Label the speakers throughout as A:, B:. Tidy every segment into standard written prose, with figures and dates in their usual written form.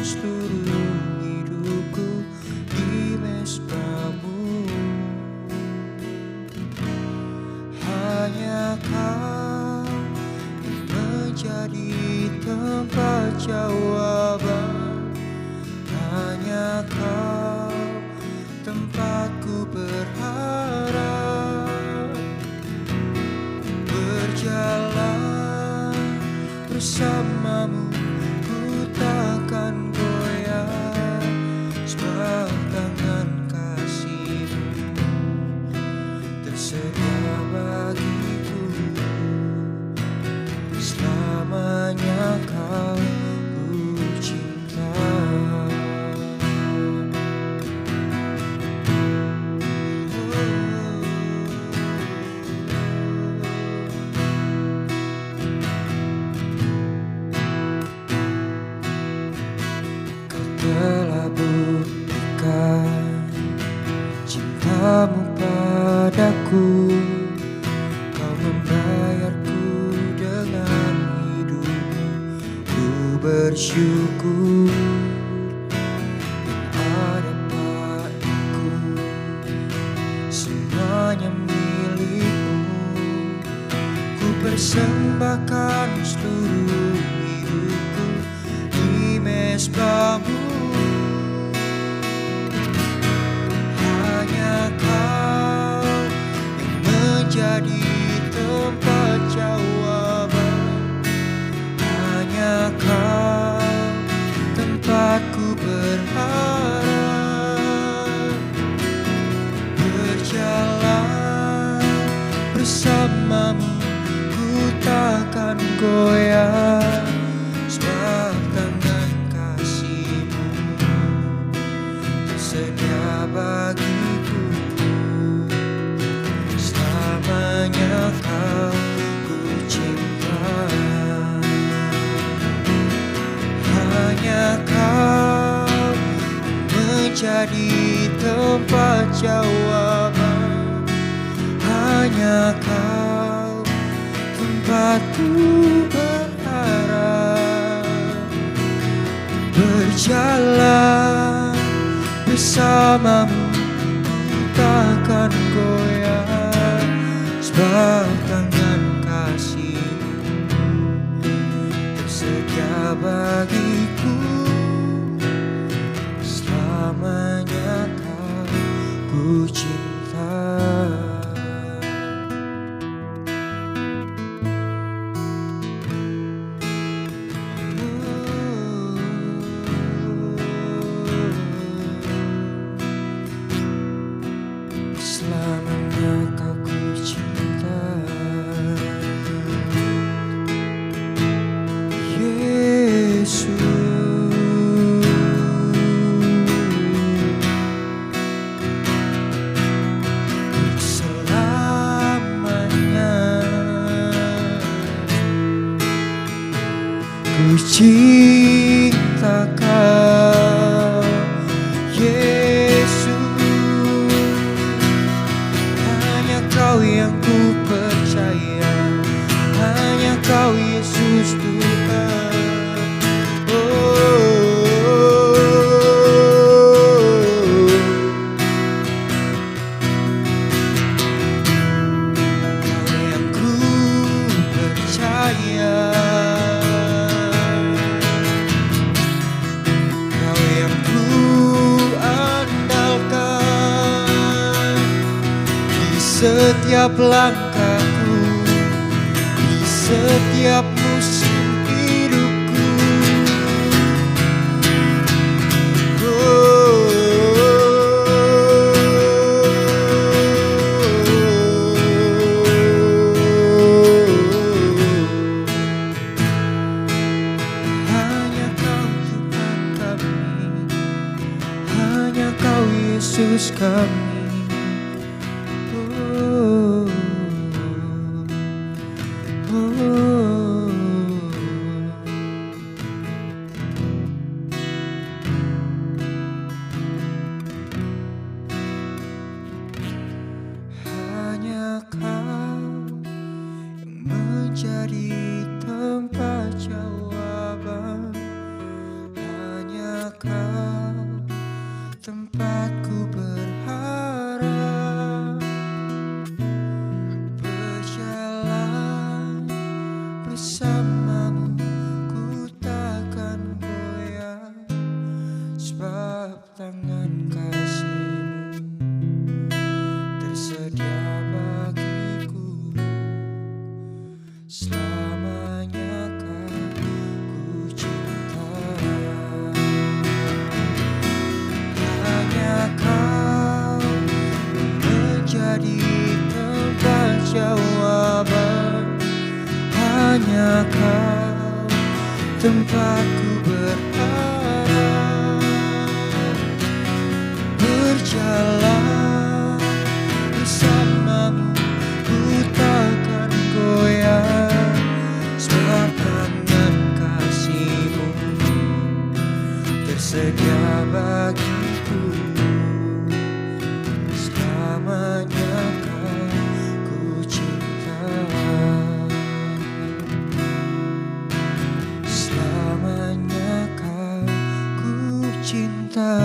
A: seluruh hidupku di mesbamu. Hanya Kau yang menjadi tempat jawaban. Hanya Kau tempatku berharap. Berjalan bersamamu, ku takkan goyah, sebab tangan kasih-Mu tersedia bagiku. Selamanya Kau ku cinta. Telah buktikan cinta-Mu padaku. Kau membayarku dengan hidup-Mu. Ku bersyukur yang ada padaku, semuanya milik-Mu. Ku persembahkan seluruh hidupku di mesbah-Mu. Hanya Kau yang menjadi tempat jawaban. Hanya Kau tempatku berharap. Berjalan bersamamu, ku takkan goyah, sebab tangan kasih-Mu tersedia bagiku. Selamanya Kau ku cinta. Hanya Kau menjadi tempat jawaban. Hanya Kau tempatku berharap. Berjalan bersamamu, ku takkan goyah, sebab tangan kasih-Mu tersedia bagiku. Selamanya Kau ku cinta. Selamanya Kau ku cinta. Yesus, selamanya ku cinta Kau. Yesus, hanya Kau yang ku percaya. Hanya Kau Yesus Tuhan. Kau yang ku percaya. Kau yang ku andalkan di setiap langkahku, di setiap musim hidupku. Hanya Kau Tuhan kami, hanya Kau Yesus kami. Hanya Kau yang menjadi tempat jawaban. Hanya kau tempatku berharap, berjalan bersamamu ku takkan goyah, sebab tangan kasihmu tersedia bagiku. Selamanya kau ku cinta, hanya kau menjadi tempat jawaban, hanya kau tempatku berharap, berjalan bersamamu ku takkan goyah, sebab tangan kasihmu tersedia bagiku. Selamanya kau ku cinta, selamanya kau ku cinta,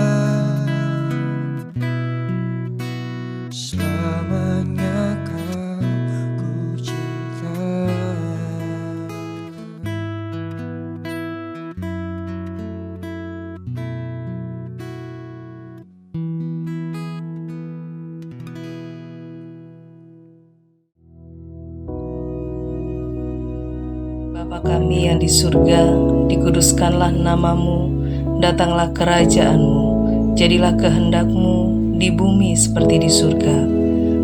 A: selamanya kau ku cinta.
B: Bapa kami yang di surga, dikuduskanlah namamu, datanglah kerajaanmu, jadilah kehendak-Mu di bumi seperti di surga.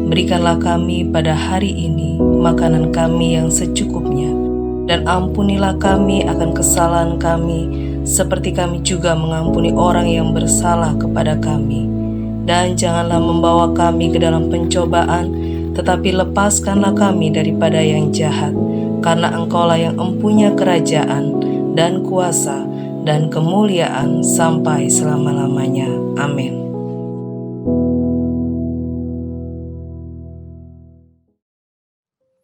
B: Berikanlah kami pada hari ini makanan kami yang secukupnya, dan ampunilah kami akan kesalahan kami, seperti kami juga mengampuni orang yang bersalah kepada kami. Dan janganlah membawa kami ke dalam pencobaan, tetapi lepaskanlah kami daripada yang jahat. Karena Engkaulah yang empunya kerajaan dan kuasa dan kemuliaan sampai selama-lamanya. Amin.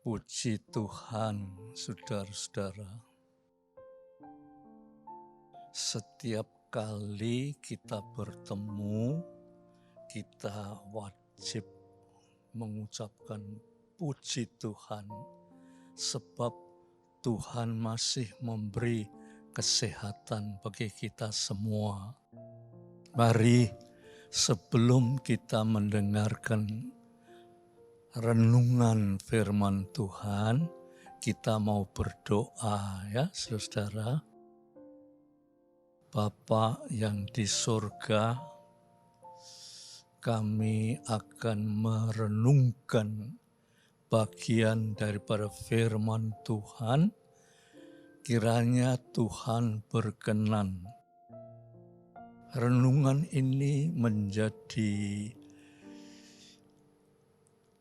C: Puji Tuhan, saudara-saudara. Setiap kali kita bertemu, kita wajib mengucapkan puji Tuhan, sebab Tuhan masih memberi kesehatan bagi kita semua. Mari sebelum kita mendengarkan renungan firman Tuhan, kita mau berdoa ya saudara. Bapa yang di surga, kami akan merenungkan bagian daripada firman Tuhan. Kiranya Tuhan berkenan renungan ini menjadi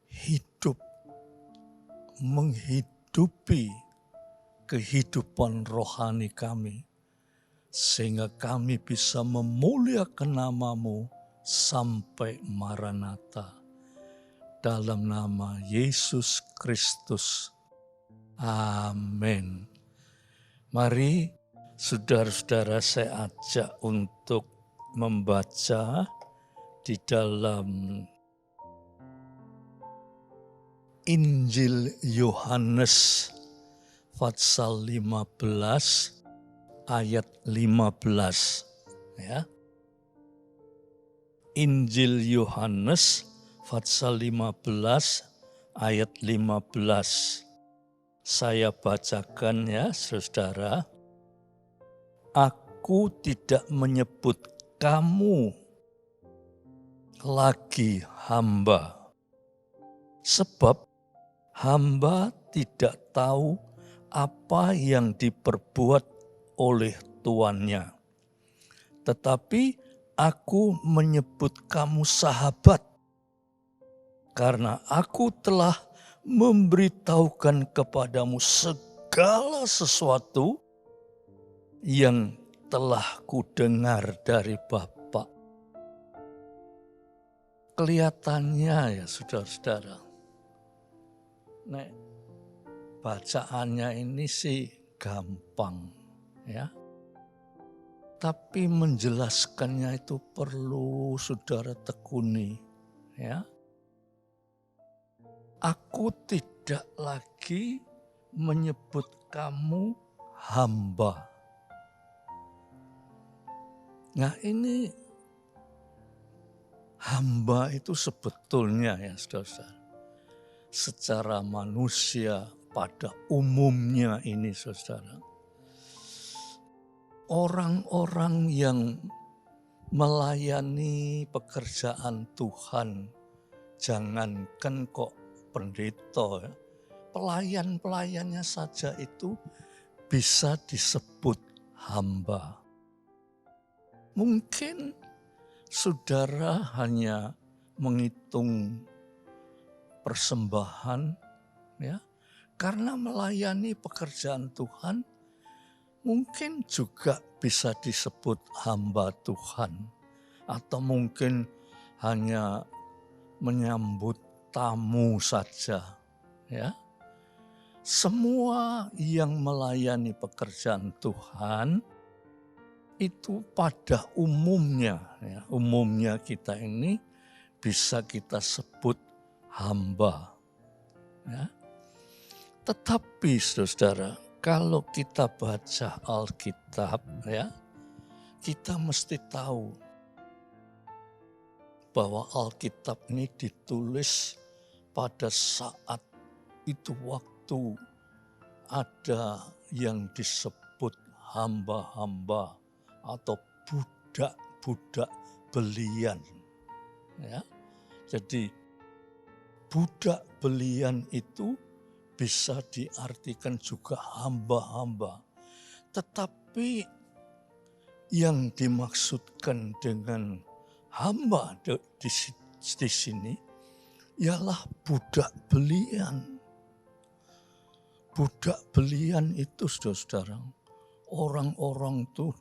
C: hidup, menghidupi kehidupan rohani kami, sehingga kami bisa memuliakan nama-Mu sampai Maranatha. Dalam nama Yesus Kristus. Amin. Mari saudara-saudara saya ajak untuk membaca di dalam Injil Yohanes pasal 15 ayat 15 ya. Injil Yohanes pasal 15 ayat 15. Saya bacakan ya saudara. Aku tidak menyebut kamu lagi hamba, sebab hamba tidak tahu apa yang diperbuat oleh tuannya. Tetapi aku menyebut kamu sahabat, karena aku telah memberitahukan kepadamu segala sesuatu yang telah kudengar dari Bapa. Kelihatannya ya saudara-saudara, bacaannya ini sih gampang ya. Tetapi menjelaskannya itu perlu saudara tekuni, ya. Aku tidak lagi menyebut kamu hamba. Nah, ini hamba itu sebetulnya ya saudara, secara manusia pada umumnya ini saudara, orang-orang yang melayani pekerjaan Tuhan, jangankan kok pendeta, ya, pelayan-pelayannya saja itu bisa disebut hamba. Mungkin saudara hanya menghitung persembahan, ya, karena melayani pekerjaan Tuhan, mungkin juga bisa disebut hamba Tuhan, atau mungkin hanya menyambut tamu saja, ya. Semua yang melayani pekerjaan Tuhan itu pada umumnya, ya, umumnya kita ini bisa kita sebut hamba, ya. Tetapi saudara, kalau kita baca Alkitab, ya, kita mesti tahu bahwa Alkitab ini ditulis pada saat itu waktu ada yang disebut hamba-hamba atau budak-budak belian, ya. Jadi budak belian itu bisa diartikan juga hamba-hamba. Tetapi yang dimaksudkan dengan hamba di sini ialah budak belian. Budak belian itu saudara, orang-orang tuh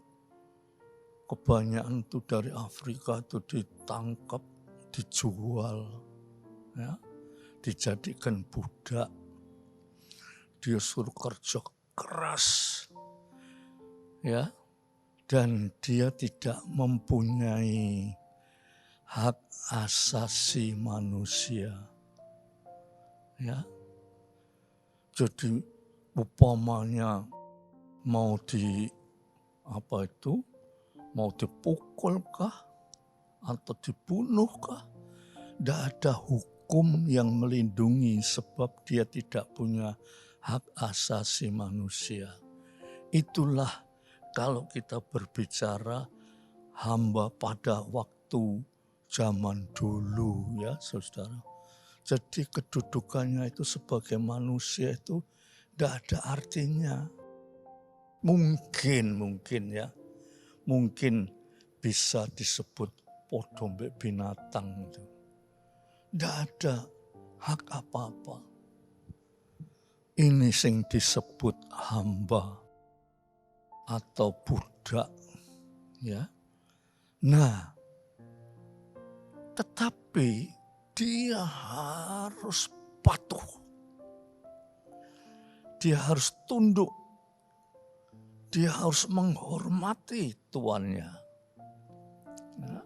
C: kebanyakan tuh dari Afrika tuh ditangkap, dijual, ya, dijadikan budak. Dia suruh kerja keras, ya, dan dia tidak mempunyai hak asasi manusia, ya. Jadi upamanya mau mau dipukul kah atau dibunuh kah, tidak ada hukum yang melindungi sebab dia tidak punya hak asasi manusia. Itulah kalau kita berbicara hamba pada waktu zaman dulu, ya saudara. Jadi kedudukannya itu sebagai manusia itu tidak ada artinya. Mungkin ya, mungkin bisa disebut podo mbek binatang itu. Tidak ada hak apa-apa. Ini sing disebut hamba atau budak, ya. Nah, tetapi dia harus patuh. Dia harus tunduk. Dia harus menghormati tuannya. Nah,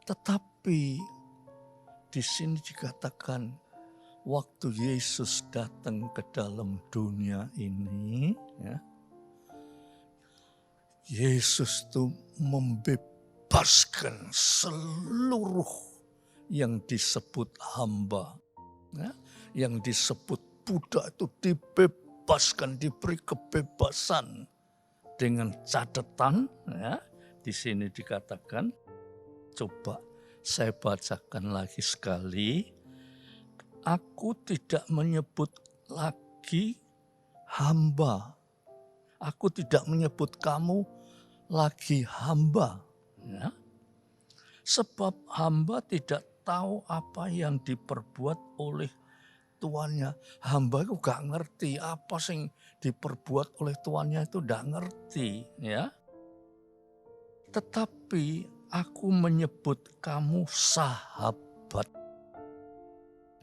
C: tetapi di sini dikatakan waktu Yesus datang ke dalam dunia ini, ya, Yesus itu membebaskan seluruh yang disebut hamba, ya, yang disebut budak itu dibebaskan, diberi kebebasan dengan catatan, ya, di sini dikatakan, coba saya bacakan lagi sekali. Aku tidak menyebut lagi hamba. Aku tidak menyebut kamu lagi hamba, ya. Sebab hamba tidak tahu apa yang diperbuat oleh tuannya. Hamba itu gak ngerti apa yang diperbuat oleh tuannya, itu gak ngerti, ya. Tetapi aku menyebut kamu sahabat.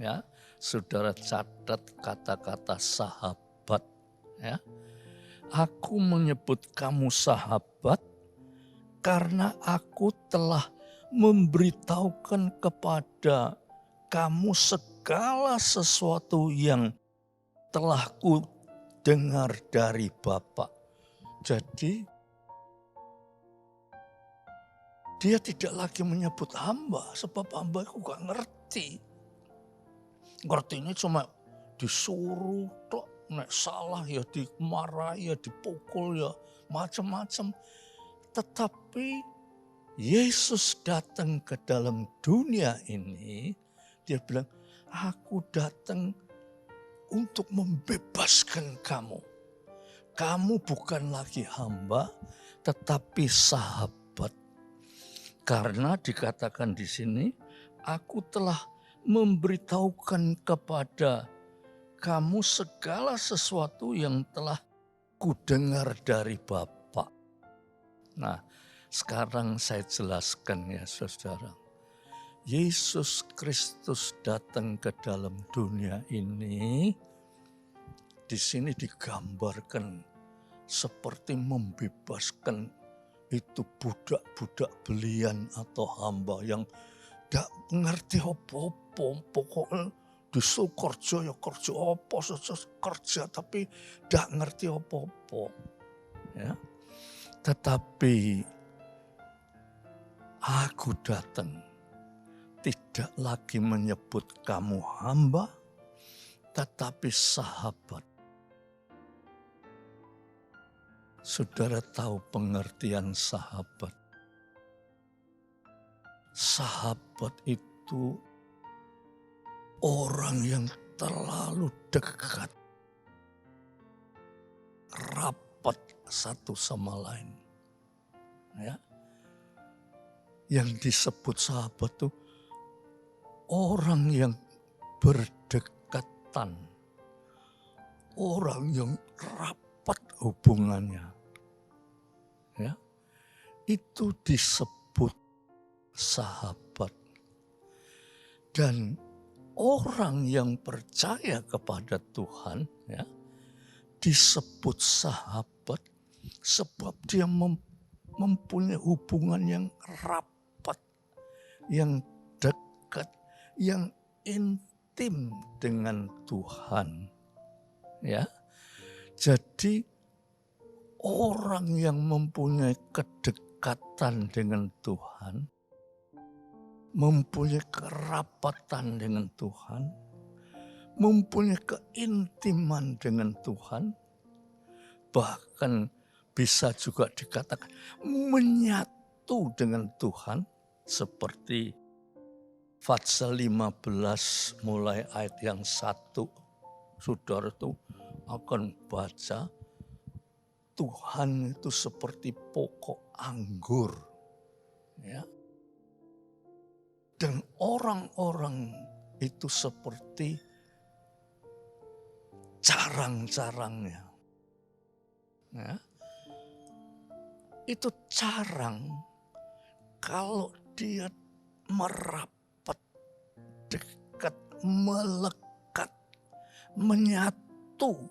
C: Ya, saudara catat kata-kata sahabat, ya. Aku menyebut kamu sahabat karena aku telah memberitahukan kepada kamu segala sesuatu yang telah ku dengar dari Bapa. Jadi dia tidak lagi menyebut hamba, sebab hamba aku gak ngerti. Ngertinya cuma disuruh, nek salah ya dimarahi, ya dipukul, ya macam-macam. Tetapi Yesus datang ke dalam dunia ini, dia bilang, aku datang untuk membebaskan kamu. Kamu bukan lagi hamba, tetapi sahabat. Karena dikatakan di sini, aku telah memberitahukan kepada kamu segala sesuatu yang telah kudengar dari Bapa. Nah, sekarang saya jelaskan ya saudara. Yesus Kristus datang ke dalam dunia ini, di sini digambarkan seperti membebaskan itu budak-budak belian atau hamba yang gak ngerti apa-apa. Pokoknya disuruh kerja ya kerja apa saja kerja, tapi gak ngerti apa-apa. Ya. Tetapi aku datang tidak lagi menyebut kamu hamba, tetapi sahabat. Saudara tahu pengertian sahabat. Sahabat itu orang yang terlalu dekat, rapat satu sama lain. Ya. Yang disebut sahabat itu orang yang berdekatan, orang yang rapat hubungannya. Ya. Itu disebut sahabat. Dan orang yang percaya kepada Tuhan ya, disebut sahabat sebab dia mempunyai hubungan yang rapat, yang dekat, yang intim dengan Tuhan. Ya. Jadi orang yang mempunyai kedekatan dengan Tuhan, mempunyai kerapatan dengan Tuhan, mempunyai keintiman dengan Tuhan, bahkan bisa juga dikatakan menyatu dengan Tuhan, seperti Fatsal 15 mulai ayat yang 1, saudara itu akan baca, Tuhan itu seperti pokok anggur. Ya. Dan orang-orang itu seperti carang-carangnya. Ya. Itu carang kalau dia merapat, dekat, melekat, menyatu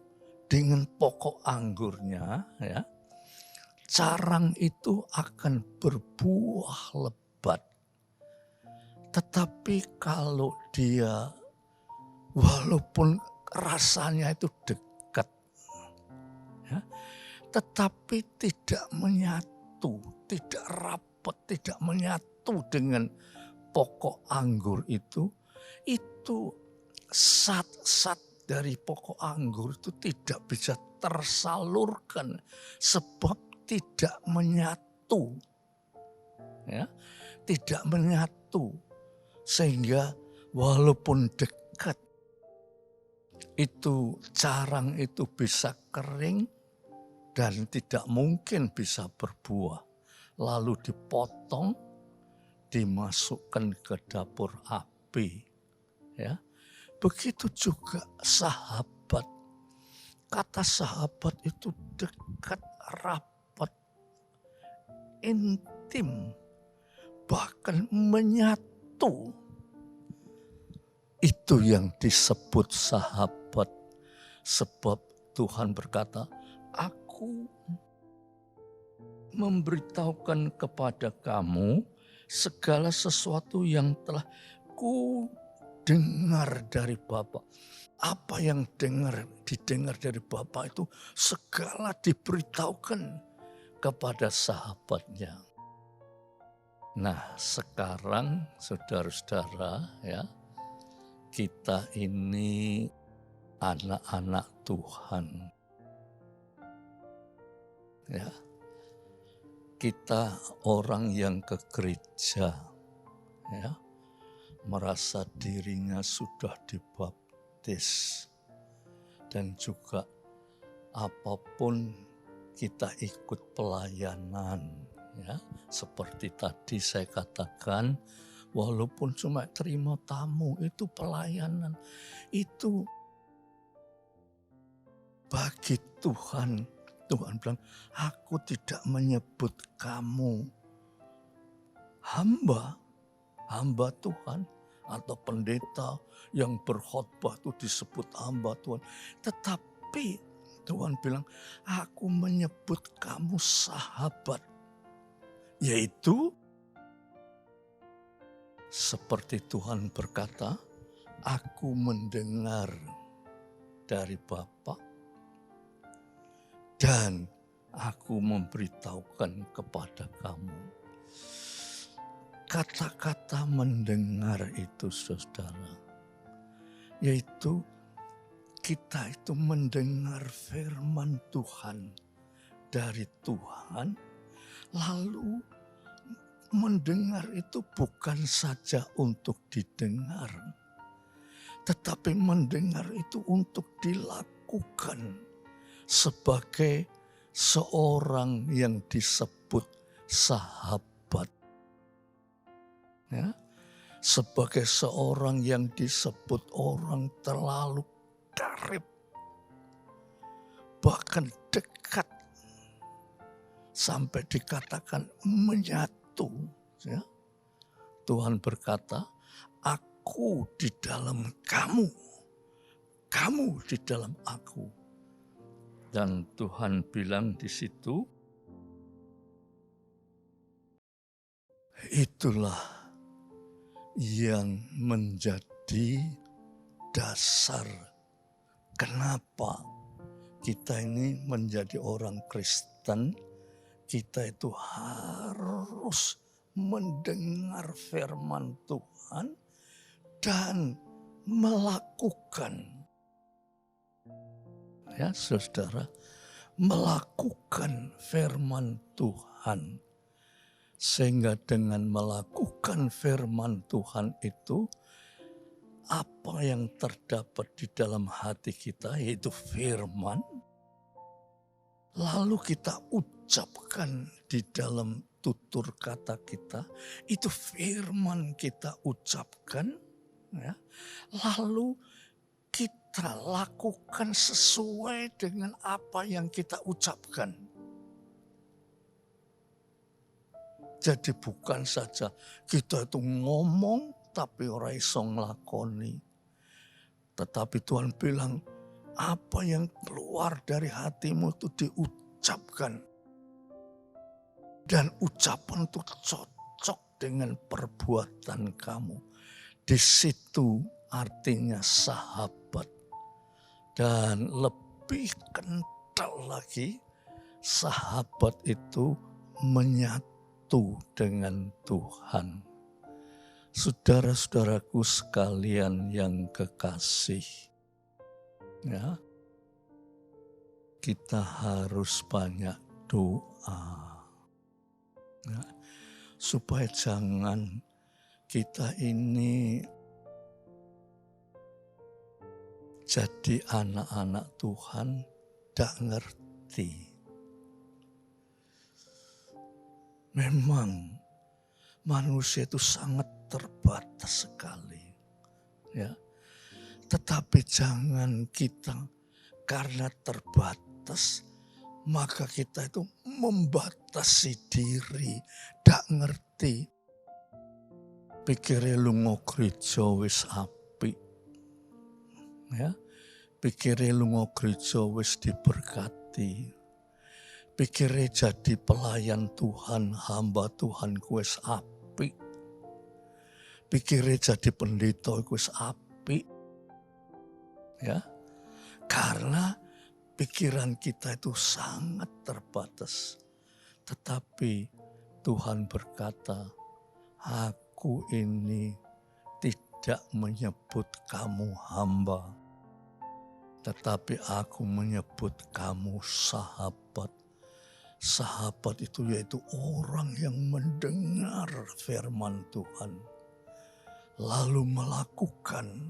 C: dengan pokok anggurnya, ya, carang itu akan berbuah lebat. Tetapi kalau dia walaupun rasanya itu dekat, ya, tetapi tidak menyatu, tidak rapat, tidak menyatu dengan pokok anggur itu zat-zat dari pokok anggur itu tidak bisa tersalurkan sebab tidak menyatu. Ya, tidak menyatu. Sehingga walaupun dekat, itu carang itu bisa kering dan tidak mungkin bisa berbuah. Lalu dipotong, dimasukkan ke dapur api. Ya. Begitu juga sahabat. Kata sahabat itu dekat, rapat, intim, bahkan menyatu. Itu yang disebut sahabat. Sebab Tuhan berkata, aku memberitahukan kepada kamu segala sesuatu yang telah ku dengar dari Bapa. Apa yang didengar dari Bapa itu segala diberitahukan kepada sahabatnya. Nah, sekarang saudara-saudara ya, kita ini anak-anak Tuhan. Ya. Kita orang yang ke gereja ya, merasa dirinya sudah dibaptis dan juga apapun kita ikut pelayanan ya, seperti tadi saya katakan, walaupun cuma terima tamu itu pelayanan, itu bagi Tuhan. Tuhan bilang, aku tidak menyebut kamu hamba Tuhan atau pendeta yang berkhotbah itu disebut hamba Tuhan. Tetapi Tuhan bilang, aku menyebut kamu sahabat. Yaitu seperti Tuhan berkata, aku mendengar dari Bapa dan aku memberitahukan kepada kamu. Kata-kata mendengar itu saudara, yaitu kita itu mendengar firman Tuhan dari Tuhan, lalu mendengar itu bukan saja untuk didengar, tetapi mendengar itu untuk dilakukan sebagai seorang yang disebut sahabat. Ya, sebagai seorang yang disebut orang terlalu karib, bahkan dekat, sampai dikatakan menyatu. Ya. Tuhan berkata, aku di dalam kamu, kamu di dalam aku. Dan Tuhan bilang di situ, itulah yang menjadi dasar kenapa kita ini menjadi orang Kristen. Kita itu harus mendengar firman Tuhan dan melakukan. Ya saudara, melakukan firman Tuhan. Sehingga dengan melakukan firman Tuhan itu, apa yang terdapat di dalam hati kita yaitu firman, lalu kita ucapkan di dalam tutur kata kita, itu firman kita ucapkan, ya, lalu kita lakukan sesuai dengan apa yang kita ucapkan. Jadi bukan saja kita itu ngomong tapi ora iso nglakoni. Tetapi Tuhan bilang, apa yang keluar dari hatimu itu diucapkan. Dan ucapan itu cocok dengan perbuatan kamu. Di situ artinya sahabat. Dan lebih kental lagi, sahabat itu menyatu dengan Tuhan. Saudara-saudaraku sekalian yang kekasih, ya, kita harus banyak doa, ya, supaya jangan kita ini jadi anak-anak Tuhan tak ngerti. Memang manusia itu sangat terbatas sekali, ya. Tetapi jangan kita karena terbatas maka kita itu membatasi diri, tak ngerti. Pikirnya lunga gereja wis apik, ya. Pikirnya lunga gereja wis diberkati. Pikire jadi pelayan Tuhan, hamba Tuhan kuwes apik. Pikire jadi pendeta kuwes apik. Ya. Karena pikiran kita itu sangat terbatas. Tetapi Tuhan berkata, aku ini tidak menyebut kamu hamba, tetapi aku menyebut kamu sahabat. Sahabat itu yaitu orang yang mendengar firman Tuhan, lalu melakukan,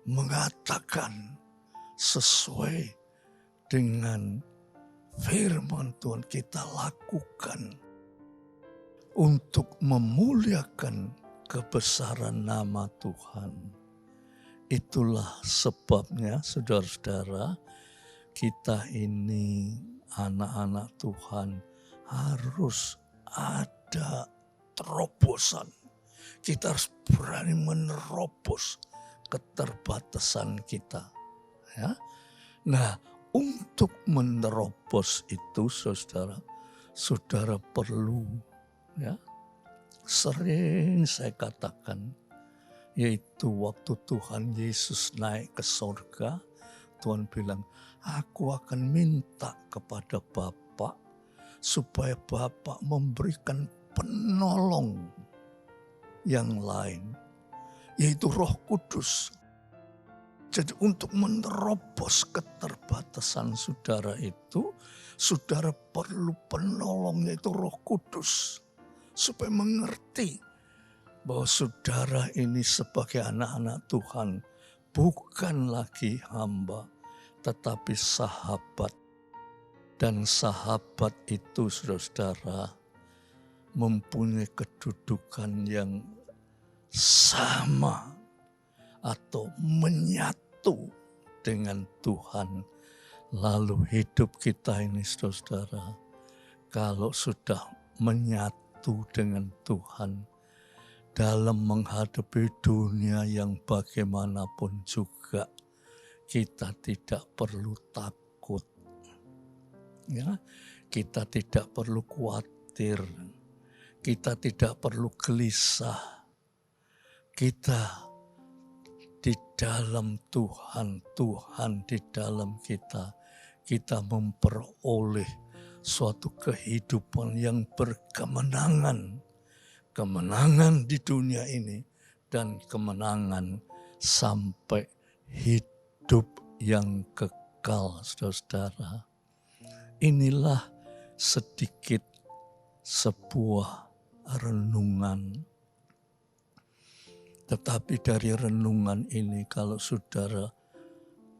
C: mengatakan sesuai dengan firman Tuhan kita lakukan untuk memuliakan kebesaran nama Tuhan. Itulah sebabnya saudara-saudara, kita ini anak-anak Tuhan harus ada terobosan. Kita harus berani menerobos keterbatasan kita. Ya. Nah, untuk menerobos itu saudara perlu, ya, sering saya katakan, yaitu waktu Tuhan Yesus naik ke surga, Tuhan bilang, aku akan minta kepada Bapa supaya Bapa memberikan penolong yang lain, yaitu Roh Kudus. Jadi untuk menerobos keterbatasan saudara itu, saudara perlu penolong yaitu Roh Kudus. Supaya mengerti bahwa saudara ini sebagai anak-anak Tuhan bukan lagi hamba, tetapi sahabat. Dan sahabat itu saudara mempunyai kedudukan yang sama atau menyatu dengan Tuhan. Lalu hidup kita ini saudara, kalau sudah menyatu dengan Tuhan dalam menghadapi dunia yang bagaimanapun juga, kita tidak perlu takut. Ya, kita tidak perlu khawatir. Kita tidak perlu gelisah. Kita di dalam Tuhan, Tuhan di dalam kita memperoleh suatu kehidupan yang berkemenangan. Kemenangan di dunia ini dan kemenangan sampai hidup yang kekal, saudara. Inilah sedikit sebuah renungan. Tetapi dari renungan ini kalau saudara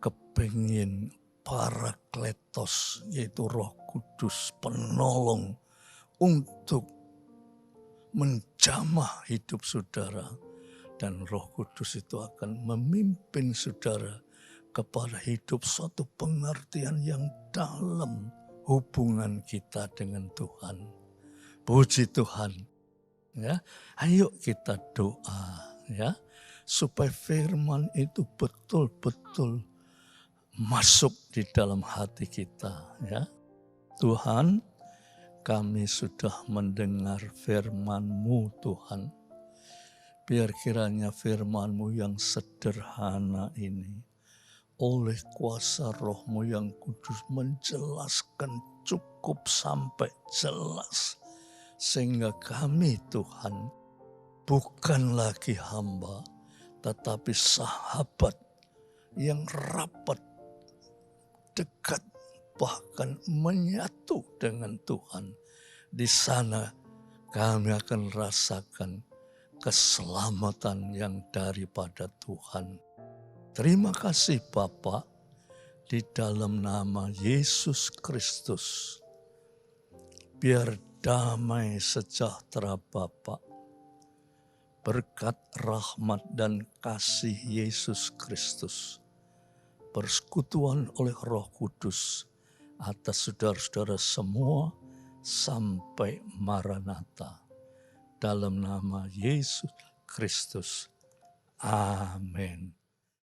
C: kepingin Parakletos, yaitu Roh Kudus penolong untuk menjamah hidup saudara, dan Roh Kudus itu akan memimpin saudara kepada hidup suatu pengertian yang dalam hubungan kita dengan Tuhan. Puji Tuhan. Ya, ayo kita doa, ya, supaya firman itu betul-betul masuk di dalam hati kita, ya. Tuhan, kami sudah mendengar firman-Mu Tuhan. Biar kiranya firman-Mu yang sederhana ini oleh kuasa Roh-Mu yang kudus menjelaskan cukup sampai jelas. Sehingga kami Tuhan bukan lagi hamba, tetapi sahabat yang rapat, dekat, bahkan menyatu dengan Tuhan. Di sana kami akan rasakan keselamatan yang daripada Tuhan. Terima kasih Bapa, di dalam nama Yesus Kristus. Biar damai sejahtera Bapa, berkat rahmat dan kasih Yesus Kristus, persekutuan oleh Roh Kudus atas saudara-saudara semua sampai Maranatha. Dalam nama Yesus Kristus. Amin.